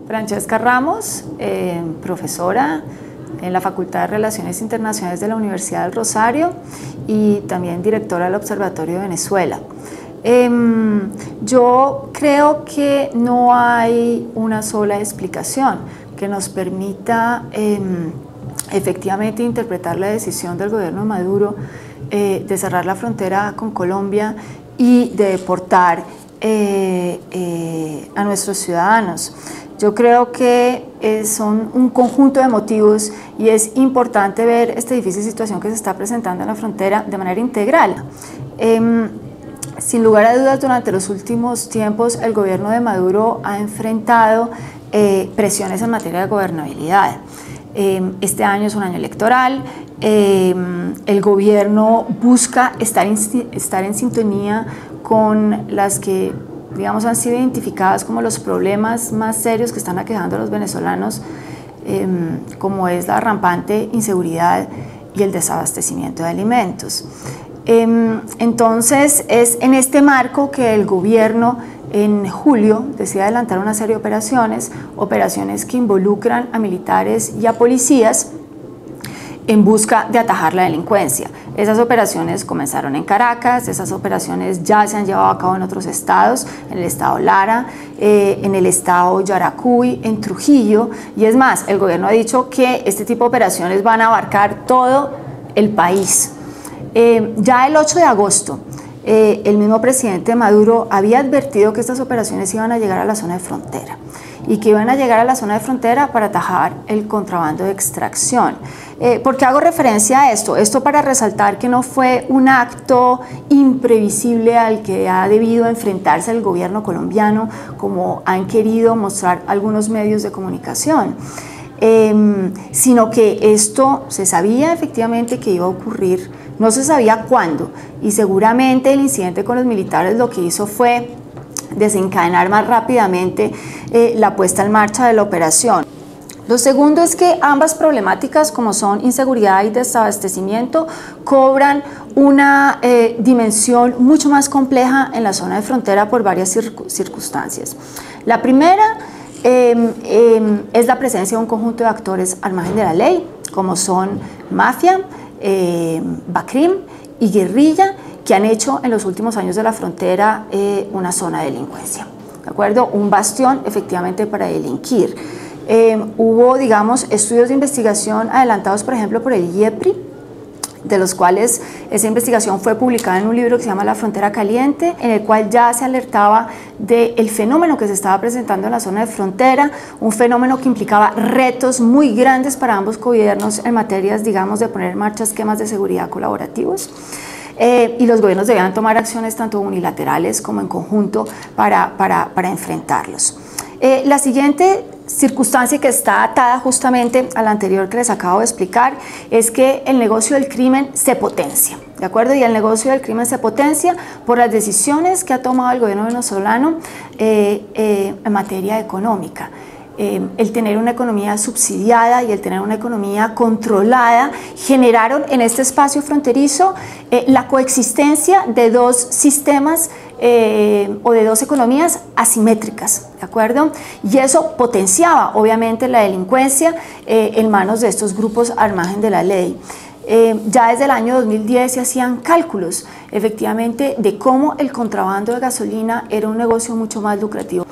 Francesca Ramos, profesora en la Facultad de Relaciones Internacionales de la Universidad del Rosario y también directora del Observatorio de Venezuela. Yo creo que no hay una sola explicación que nos permita efectivamente interpretar la decisión del gobierno de Maduro de cerrar la frontera con Colombia y de deportar a nuestros ciudadanos. Yo creo que son un conjunto de motivos y es importante ver esta difícil situación que se está presentando en la frontera de manera integral. Sin lugar a dudas, durante los últimos tiempos el gobierno de Maduro ha enfrentado presiones en materia de gobernabilidad. Este año es un año electoral, el gobierno busca estar en sintonía con las que, digamos, han sido identificadas como los problemas más serios que están aquejando a los venezolanos, como es la rampante inseguridad y el desabastecimiento de alimentos. Entonces es en este marco que el gobierno en julio decide adelantar una serie de operaciones que involucran a militares y a policías en busca de atajar la delincuencia. Esas operaciones comenzaron en Caracas, esas operaciones ya se han llevado a cabo en otros estados, en el estado Lara, en el estado Yaracuy, en Trujillo, y es más, el gobierno ha dicho que este tipo de operaciones van a abarcar todo el país. Ya el 8 de agosto, el mismo presidente Maduro había advertido que estas operaciones iban a llegar a la zona de frontera y que iban a llegar a la zona de frontera para atajar el contrabando de extracción. ¿Por qué hago referencia a esto? Esto para resaltar que no fue un acto imprevisible al que ha debido enfrentarse el gobierno colombiano, como han querido mostrar algunos medios de comunicación, sino que esto se sabía efectivamente que iba a ocurrir, no se sabía cuándo, y seguramente el incidente con los militares lo que hizo fue desencadenar más rápidamente la puesta en marcha de la operación. Lo segundo es que ambas problemáticas, como son inseguridad y desabastecimiento, cobran una dimensión mucho más compleja en la zona de frontera por varias circunstancias. La primera es la presencia de un conjunto de actores al margen de la ley, como son mafia, BACRIM y guerrilla, que han hecho en los últimos años de la frontera una zona de delincuencia, ¿de acuerdo? Un bastión efectivamente para delinquir. Hubo, digamos, estudios de investigación adelantados, por ejemplo, por el IEPRI, de los cuales esa investigación fue publicada en un libro que se llama La Frontera Caliente, en el cual ya se alertaba del fenómeno que se estaba presentando en la zona de frontera, un fenómeno que implicaba retos muy grandes para ambos gobiernos en materias, digamos, de poner en marcha esquemas de seguridad colaborativos. Y los gobiernos debían tomar acciones tanto unilaterales como en conjunto para enfrentarlos. La siguiente circunstancia que está atada justamente a la anterior que les acabo de explicar es que el negocio del crimen se potencia, ¿de acuerdo? Y el negocio del crimen se potencia por las decisiones que ha tomado el gobierno venezolano en materia económica. El tener una economía subsidiada y el tener una economía controlada generaron en este espacio fronterizo la coexistencia de dos sistemas o de dos economías asimétricas, ¿de acuerdo? Y eso potenciaba obviamente la delincuencia en manos de estos grupos al margen de la ley. Ya desde el año 2010 se hacían cálculos efectivamente de cómo el contrabando de gasolina era un negocio mucho más lucrativo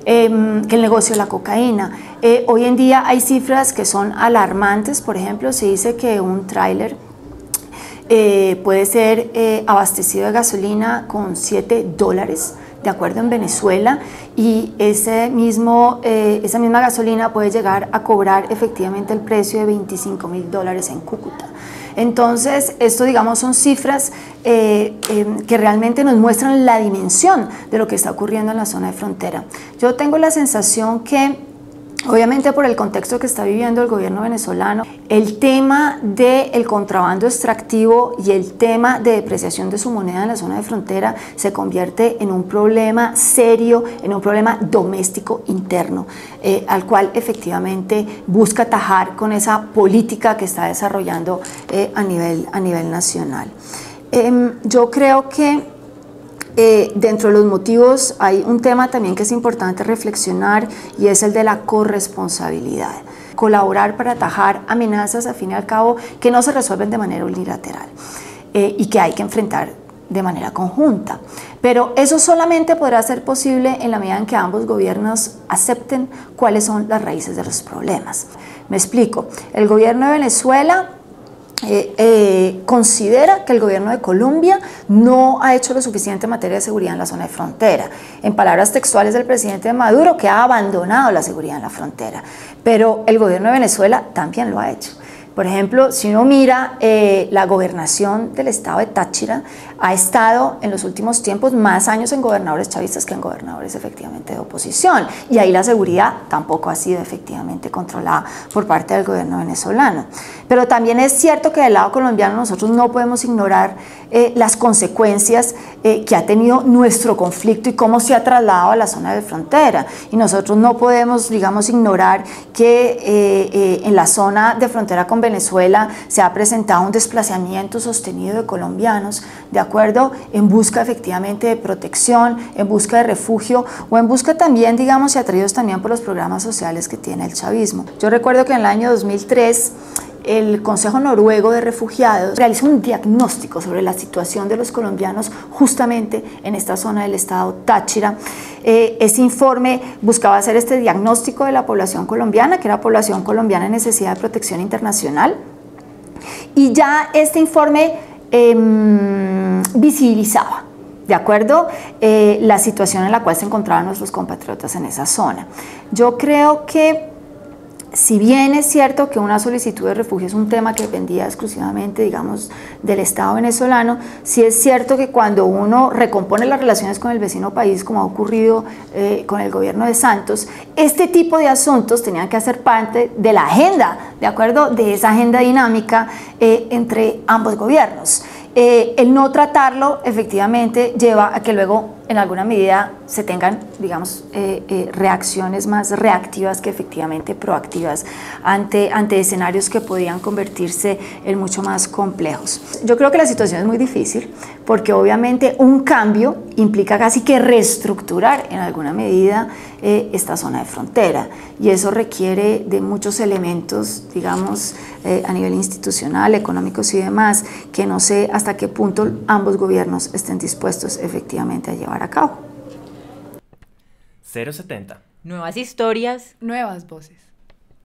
que el negocio de la cocaína. Hoy en día hay cifras que son alarmantes. Por ejemplo, se dice que un tráiler puede ser abastecido de gasolina con $7, de acuerdo, en Venezuela, y esa misma gasolina puede llegar a cobrar efectivamente el precio de $25.000 en Cúcuta. Entonces, esto, digamos, son cifras que realmente nos muestran la dimensión de lo que está ocurriendo en la zona de frontera. Yo tengo la sensación que, obviamente por el contexto que está viviendo el gobierno venezolano, el tema del contrabando extractivo y el tema de depreciación de su moneda en la zona de frontera se convierte en un problema serio, en un problema doméstico interno, al cual efectivamente busca atajar con esa política que está desarrollando a nivel nacional. Yo creo que Dentro de los motivos hay un tema también que es importante reflexionar y es el de la corresponsabilidad. Colaborar para atajar amenazas, al fin y al cabo, que no se resuelven de manera unilateral y que hay que enfrentar de manera conjunta. Pero eso solamente podrá ser posible en la medida en que ambos gobiernos acepten cuáles son las raíces de los problemas. Me explico. El gobierno de Venezuela considera que el gobierno de Colombia no ha hecho lo suficiente en materia de seguridad en la zona de frontera. En palabras textuales del presidente Maduro, que ha abandonado la seguridad en la frontera. Pero el gobierno de Venezuela también lo ha hecho. Por ejemplo, si uno mira la gobernación del estado de Táchira, ha estado en los últimos tiempos más años en gobernadores chavistas que en gobernadores efectivamente de oposición. Y ahí la seguridad tampoco ha sido efectivamente controlada por parte del gobierno venezolano. Pero también es cierto que del lado colombiano nosotros no podemos ignorar las consecuencias que ha tenido nuestro conflicto y cómo se ha trasladado a la zona de frontera. Y nosotros no podemos, digamos, ignorar que en la zona de frontera con Venezuela se ha presentado un desplazamiento sostenido de colombianos, ¿de acuerdo? En busca efectivamente de protección, en busca de refugio o en busca también, digamos, y atraídos también por los programas sociales que tiene el chavismo. Yo recuerdo que en el año 2003 el Consejo Noruego de Refugiados realizó un diagnóstico sobre la situación de los colombianos justamente en esta zona del estado Táchira. Ese informe buscaba hacer este diagnóstico de la población colombiana, que era población colombiana en necesidad de protección internacional, y ya este informe visibilizaba, ¿de acuerdo?, la situación en la cual se encontraban nuestros compatriotas en esa zona. Yo creo que si bien es cierto que una solicitud de refugio es un tema que dependía exclusivamente, digamos, del Estado venezolano, sí es cierto que cuando uno recompone las relaciones con el vecino país, como ha ocurrido con el gobierno de Santos, este tipo de asuntos tenían que hacer parte de la agenda, ¿de acuerdo?, de esa agenda dinámica entre ambos gobiernos. El no tratarlo efectivamente lleva a que luego en alguna medida se tengan, digamos, reacciones más reactivas que efectivamente proactivas ante escenarios que podían convertirse en mucho más complejos. Yo creo que la situación es muy difícil porque obviamente un cambio implica casi que reestructurar en alguna medida esta zona de frontera y eso requiere de muchos elementos, digamos, a nivel institucional, económicos y demás, que no sé hasta qué punto ambos gobiernos estén dispuestos efectivamente a llevar a cabo. 070. Nuevas historias, nuevas voces.